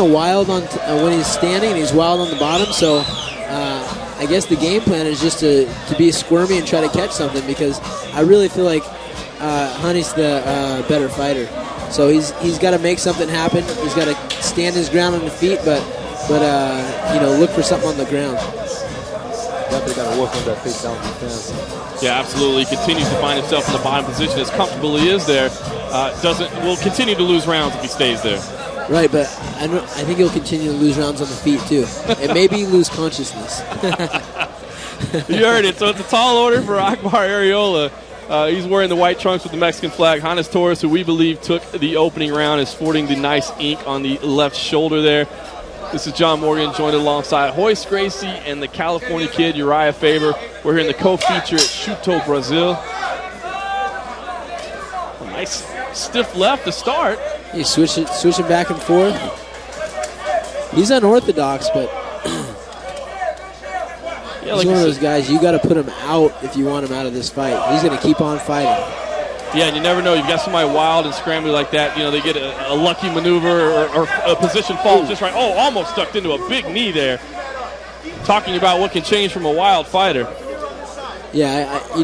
of wild on when he's standing, and he's wild on the bottom. So I guess the game plan is just to be squirmy and try to catch something, because I really feel like Honey's the better fighter. So he's got to make something happen. He's got to stand his ground on the feet, but look for something on the ground. Definitely got to work on that face down defense. Yeah, absolutely. He continues to find himself in the bottom position as comfortable he is there. Will continue to lose rounds if he stays there. Right, but I think he'll continue to lose rounds on the feet too, and maybe lose consciousness. You heard it. So it's a tall order for Akbarh Arreola. He's wearing the white trunks with the Mexican flag. Ronys Torres, who we believe took the opening round, is sporting the nice ink on the left shoulder there. This is John Morgan, joined alongside Royce Gracie and the California kid, Uriah Faber. We're here in the co-feature at Chuto, Brazil. A nice stiff left to start. He's switching back and forth. He's unorthodox, but he's one of those guys, you got to put him out if you want him out of this fight. He's going to keep on fighting. Yeah, and you never know. You've got somebody wild and scrambly like that. They get a lucky maneuver or a position fall just right. Oh, almost tucked into a big knee there. Talking about what can change from a wild fighter. Yeah, I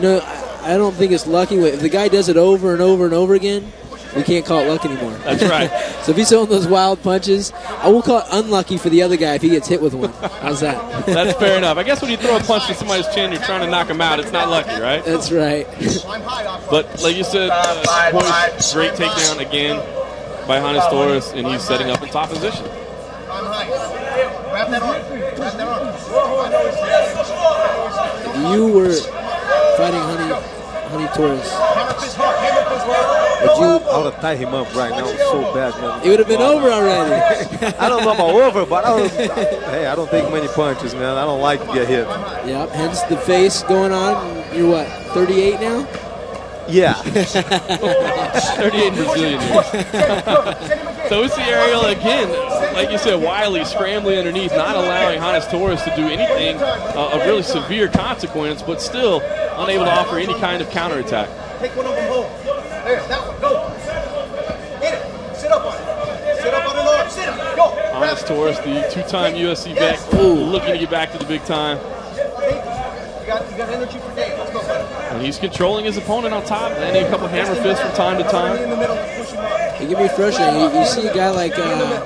don't think it's lucky. If the guy does it over and over and over again, we can't call it luck anymore. That's right. So if he's throwing those wild punches, I will call it unlucky for the other guy if he gets hit with one. How's that? That's fair enough. I guess when you throw a punch to somebody's chin, you're trying to knock him out. It's not lucky, right? That's right. But like you said, great takedown again by Ronys Torres, and he's setting up in top position. If you were fighting Honey Torres, I would have tied him up right now so bad, man. It would have been over already. I don't know about over, but hey, I don't take many punches, man. I don't like to get hit. Yep, hence the face going on. You're what, 38 now? Yeah. 38 Brazilian years. So we see Arreola again, like you said, wily, scrambling underneath, not allowing Ronys Torres to do anything of really severe consequence, but still unable to offer any kind of counterattack. Take one of them home. There, that one, go. Hit it. Sit up on it. Sit up on the arm. Sit up. Go. Ronys Torres, the two-time UFC vet, looking to get back to the big time. You got energy for days. Let's go, buddy. And he's controlling his opponent on top, landing a couple hammer fists from time to time. In the middle, push him up. It can be frustrating. You see a guy like in the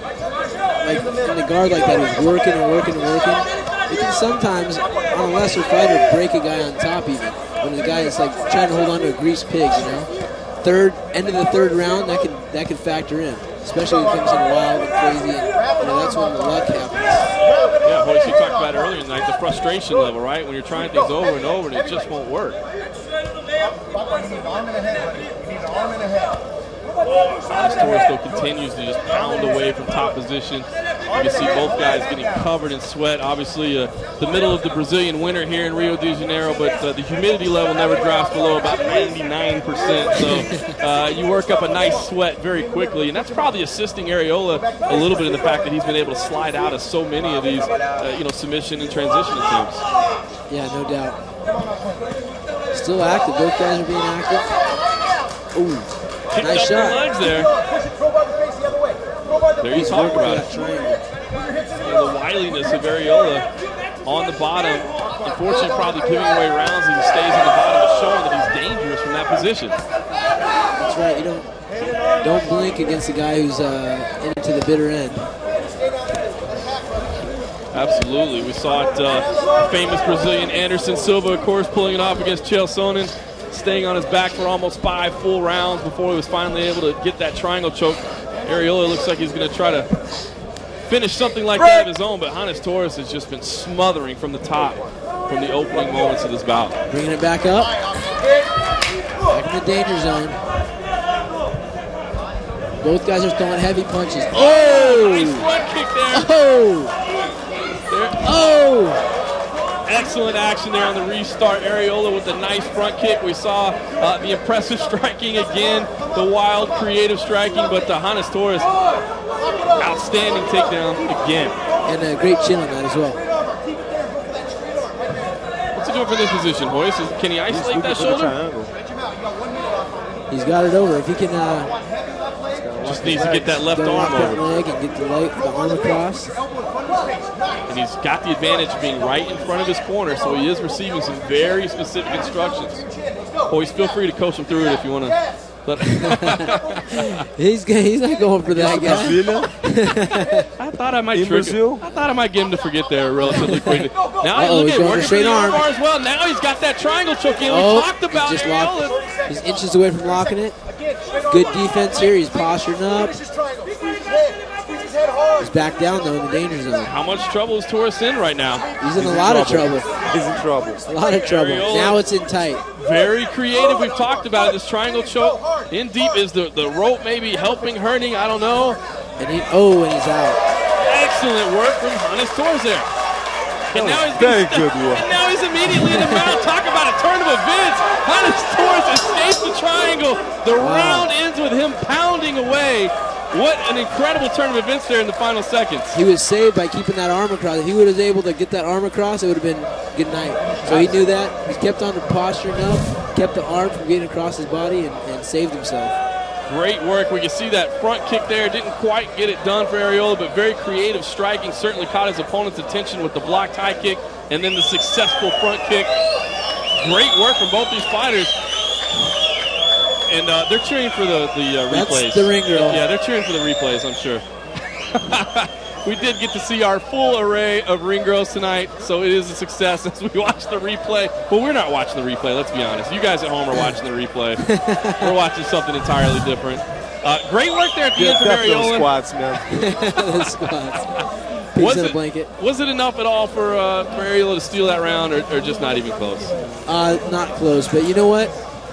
guard like that who's working and working and working. It can sometimes, on a lesser fighter, break a guy on top even. When the guy is like trying to hold on to a greased pig, end of the third round, that can factor in, especially when it comes in wild and crazy, and that's when the luck happens. Yeah, Royce, you talked about it earlier tonight, the frustration level, right? When you're trying things over and over and it just won't work. You need an arm and a head, buddy. You need an arm and a head. Ronys Torres still continues to just pound away from top position. You can see both guys getting covered in sweat. Obviously, the middle of the Brazilian winter here in Rio de Janeiro, but the humidity level never drops below about 99%. So you work up a nice sweat very quickly, and that's probably assisting Arreola a little bit in the fact that he's been able to slide out of so many of these, submission and transition attempts. Yeah, no doubt. Still active. Both guys are being active. Ooh. Nice shot. Legs there. There you talk about it. The wiliness of Arreola on the bottom. Unfortunately, probably giving away rounds as he stays on the bottom, but showing that he's dangerous from that position. That's right. You don't blink against a guy who's into the bitter end. Absolutely. We saw it. Famous Brazilian Anderson Silva, of course, pulling it off against Chael Sonnen, staying on his back for almost 5 full rounds before he was finally able to get that triangle choke. Arreola looks like he's going to try to finish something like that of his own, but Ronys Torres has just been smothering from the top from the opening moments of this bout. Bringing it back up. Back in the danger zone. Both guys are throwing heavy punches. Oh! Nice front kick there. Oh! Excellent action there on the restart. Arreola with a nice front kick. We saw the impressive striking again, the wild, creative striking, but Ronys Torres, outstanding takedown again. And a great chin on that as well. What's he doing for this position, Royce? Can he isolate that shoulder? He's got it over. If he can Just needs to get that left Go arm off that over. leg and get the arm across. And he's got the advantage of being right in front of his corner, so he is receiving some very specific instructions. Boys, feel free to coach him through it if you want to. He's not going for that guy. I thought I might trick him. I thought I might get him to forget there relatively quickly. Now he's look going at for straight arm as well. Now he's got that triangle choke in. We talked about just Arreola. He's inches away from locking it. Good defense here. He's posturing up. He's back down though in the danger zone. How much trouble is Torres in right now? He's in a lot of trouble. He's in trouble. A lot of trouble. Arreola. Now it's in tight. Very creative. We've talked about it. This triangle choke in deep. Is the rope maybe helping, hurting? I don't know. And he's out. Excellent work from Ronys Torres there. And now he's very good work. And now he's immediately in the mount. Talk about a turn of events. Ronys Torres escapes the triangle. The round ends with him pounding away. What an incredible turn of events there in the final seconds. He was saved by keeping that arm across. If he was able to get that arm across, it would have been good night. So he knew that. He kept on posturing up, kept the arm from getting across his body, and saved himself. Great work. We can see that front kick there. Didn't quite get it done for Arreola, but very creative striking. Certainly caught his opponent's attention with the blocked high kick and then the successful front kick. Great work from both these fighters. And they're cheering for the replays. That's the ring girl. Yeah, they're cheering for the replays, I'm sure. We did get to see our full array of ring girls tonight, so it is a success as we watch the replay. Well, we're not watching the replay, let's be honest. You guys at home are watching the replay. We're watching something entirely different. Great work there at the end from Arreola. Squats, man. The squats. Pigs in a blanket. Was it enough at all for Arreola to steal that round, or just not even close? Not close, but you know what?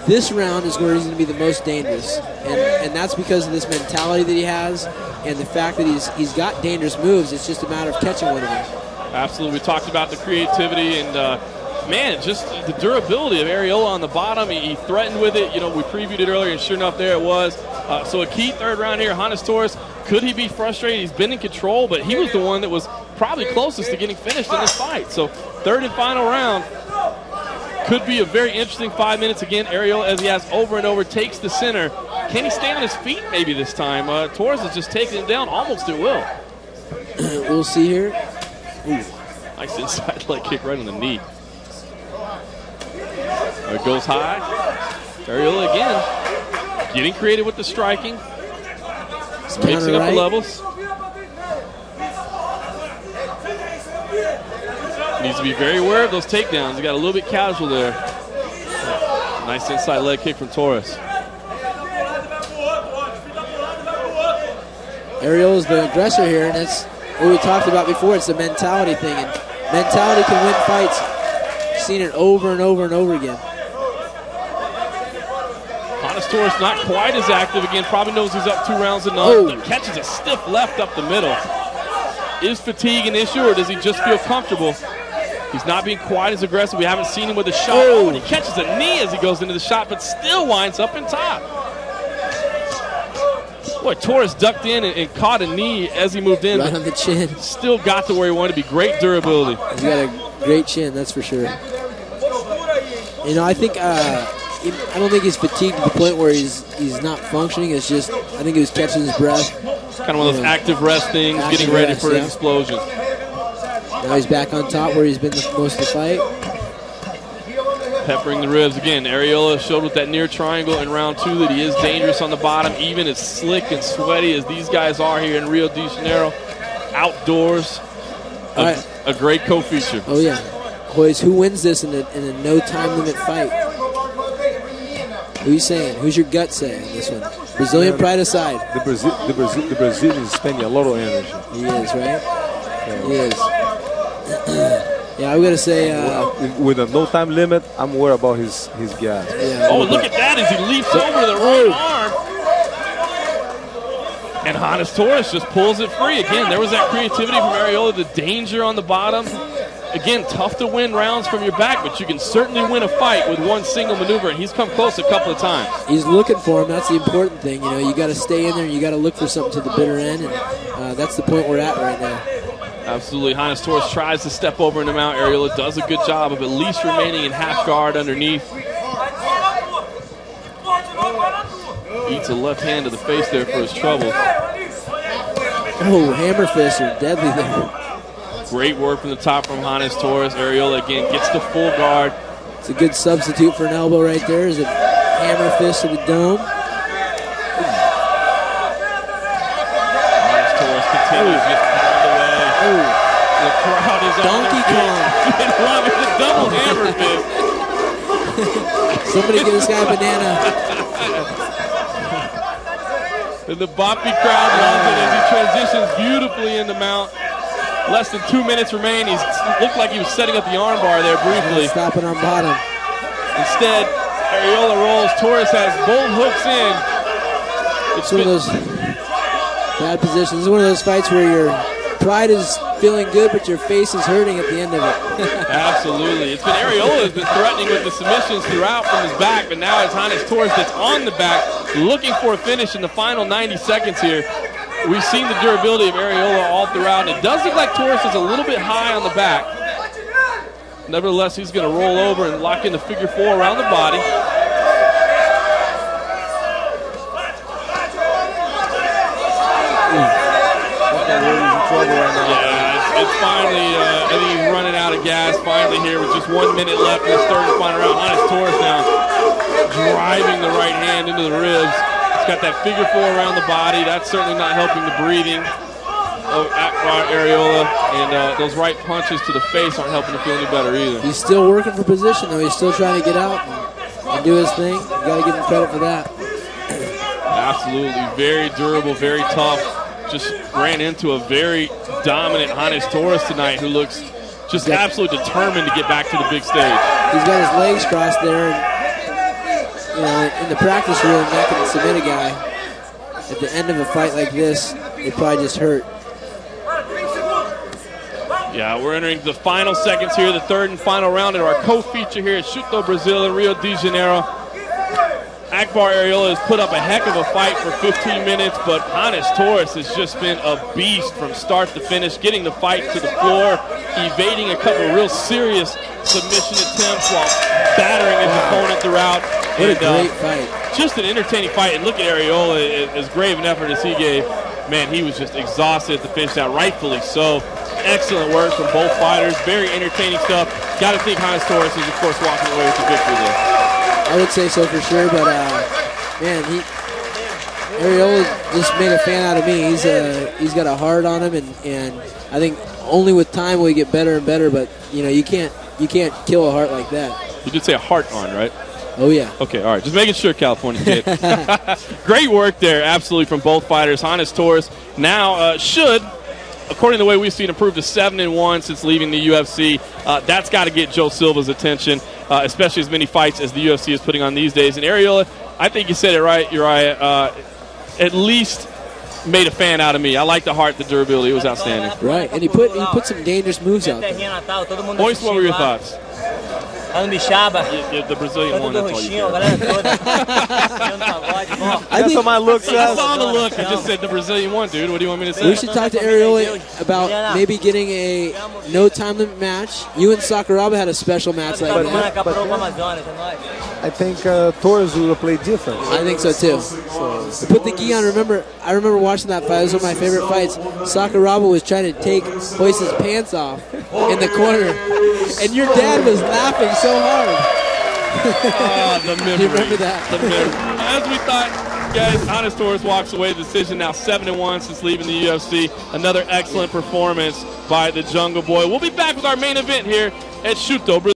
This round is where he's going to be the most dangerous, and that's because of this mentality that he has and the fact that he's got dangerous moves. It's just a matter of catching one of them. Absolutely. We talked about the creativity and, man, just the durability of Arreola on the bottom. He threatened with it. You know, we previewed it earlier, and sure enough, there it was. So a key third round here, Ronys Torres. Could he be frustrated? He's been in control, but he was the one that was probably closest to getting finished in this fight. So third and final round. Could be a very interesting 5 minutes again. Arreola, as he has over and over, takes the center. Can he stay on his feet maybe this time? Torres is just taking him down almost at will. We'll see here. Ooh, nice inside leg kick right on the knee. It goes high. Arreola again, getting creative with the striking. Mixing up the levels. Needs to be very aware of those takedowns. He got a little bit casual there. Nice inside leg kick from Torres. Arreola's the aggressor here, and that's what we talked about before. It's the mentality thing, and mentality can win fights. Seen it over and over and over again. Ronys Torres not quite as active again. Probably knows he's up 2 rounds to none. Catches a stiff left up the middle. Is fatigue an issue, or does he just feel comfortable? He's not being quite as aggressive. We haven't seen him with a shot. Oh, and he catches a knee as he goes into the shot, but still winds up in top. Boy, Torres ducked in and caught a knee as he moved in. Right on the chin. Still got to where he wanted to be. Great durability. He's got a great chin, that's for sure. You know, I think I don't think he's fatigued to the point where he's not functioning. It's just I think he was catching his breath. Kind of one of those active rest things, getting ready for an explosion. Now he's back on top where he's been most of the fight. Peppering the ribs again. Arreola showed with that near triangle in round 2 that he is dangerous on the bottom, even as slick and sweaty as these guys are here in Rio de Janeiro. Outdoors, a great co-feature. Oh yeah, boys, who wins this in a no time limit fight? Who are you saying? Who's your gut saying this one? Brazilian pride aside. The Brazilian is spending a lot of energy. He is, right? Yeah. He is. Yeah, I'm going to say... with a no-time limit, I'm worried about his gas. Yeah, oh, look at that as he leaps over the right arm. And Ronys Torres just pulls it free. Again, there was that creativity from Arreola, the danger on the bottom. Again, tough to win rounds from your back, but you can certainly win a fight with one single maneuver, and he's come close a couple of times. He's looking for him. That's the important thing. You know, you got to stay in there, and you got to look for something to the bitter end, and that's the point we're at right now. Absolutely. Ronys Torres tries to step over into mount. Arreola does a good job of at least remaining in half guard underneath. eats a left hand to the face there for his trouble. Oh, hammer fists are deadly there. Great work from the top from Ronys Torres. Arreola again gets the full guard. It's a good substitute for an elbow right there. Is a hammer fist to the dome. Ronys Torres continues just pound away. Oh, The crowd is Donkey Kong. I love it. The double hammer fist. Somebody give this guy a banana. And the boppy crowd loves it as he transitions beautifully into mount. Less than 2 minutes remain. He looked like he was setting up the armbar there briefly. Stopping on bottom. Instead, Arreola rolls. Torres has both hooks in. It's one of those bad positions. It's one of those fights where your pride is feeling good, but your face is hurting at the end of it. Absolutely. It's been Arreola has been threatening with the submissions throughout from his back, but now it's Ronys Torres that's on the back, looking for a finish in the final 90 seconds here. We've seen the durability of Arreola all throughout, and it does look like Torres is a little bit high on the back. Nevertheless, he's going to roll over and lock in the figure 4 around the body. Yeah, it's finally, I think he's running out of gas finally here with just 1 minute left in this third and final round. Ronys Torres now driving the right hand into the ribs. He's got that figure 4 around the body. That's certainly not helping the breathing of Akbarh Arreola, and those right punches to the face aren't helping him feel any better either. He's still working for position, though. He's still trying to get out and do his thing. You got to give him credit for that. Absolutely. Very durable, very tough. Just ran into a very dominant Ronys Torres tonight, who looks just absolutely determined to get back to the big stage. He's got his legs crossed there. And, you know, in the practice room, not going to submit a guy. At the end of a fight like this, it probably just hurt. Yeah, we're entering the final seconds here, the third and final round of our co-feature here at Chuto, Brazil in Rio de Janeiro. Akbarh Arreola has put up a heck of a fight for 15 minutes, but Ronys Torres has just been a beast from start to finish, getting the fight to the floor, evading a couple of real serious submission attempts while battering his opponent throughout. What a great fight. Just an entertaining fight. And look at Arreola, as grave an effort as he gave. Man, he was just exhausted at the finish out, rightfully so. Excellent work from both fighters. Very entertaining stuff. Got to think Ronys Torres is, of course, walking away with the victory there. I would say so for sure, but man, Arreola just made a fan out of me. He's got a heart on him, and I think only with time will he get better and better. But you know, you can't kill a heart like that. You did say a heart on, right? Oh yeah. Okay, all right. Just making sure, California kid. Great work there, absolutely, from both fighters. Ronys Torres now should, according to the way we've seen, improved to 7-1 since leaving the UFC. That's got to get Joe Silva's attention, especially as many fights as the UFC is putting on these days. And Arreola, I think you said it right, Uriah, at least made a fan out of me. I like the heart, the durability. It was outstanding. Right, and he put some dangerous moves out there. Moist, what were your thoughts? The Brazilian one, that's all you care. I think my look I says. saw the look. I just said the Brazilian one, dude. What do you want me to say? We should talk to Arreola about maybe getting a no time limit match. You and Sakuraba had a special match like that. I think Torres will play different. I think so too. Put the gi on. I remember watching that fight. It was one of my favorite fights. Sakuraba was trying to take Royce's pants off in the corner, and your dad was laughing so hard. The memory. Do you remember that? The memory. As we thought, guys, Ronys Torres walks away with the decision now 7-1 since leaving the UFC. Another excellent performance by the Jungle Boy. We'll be back with our main event here at Chuto, Brazil.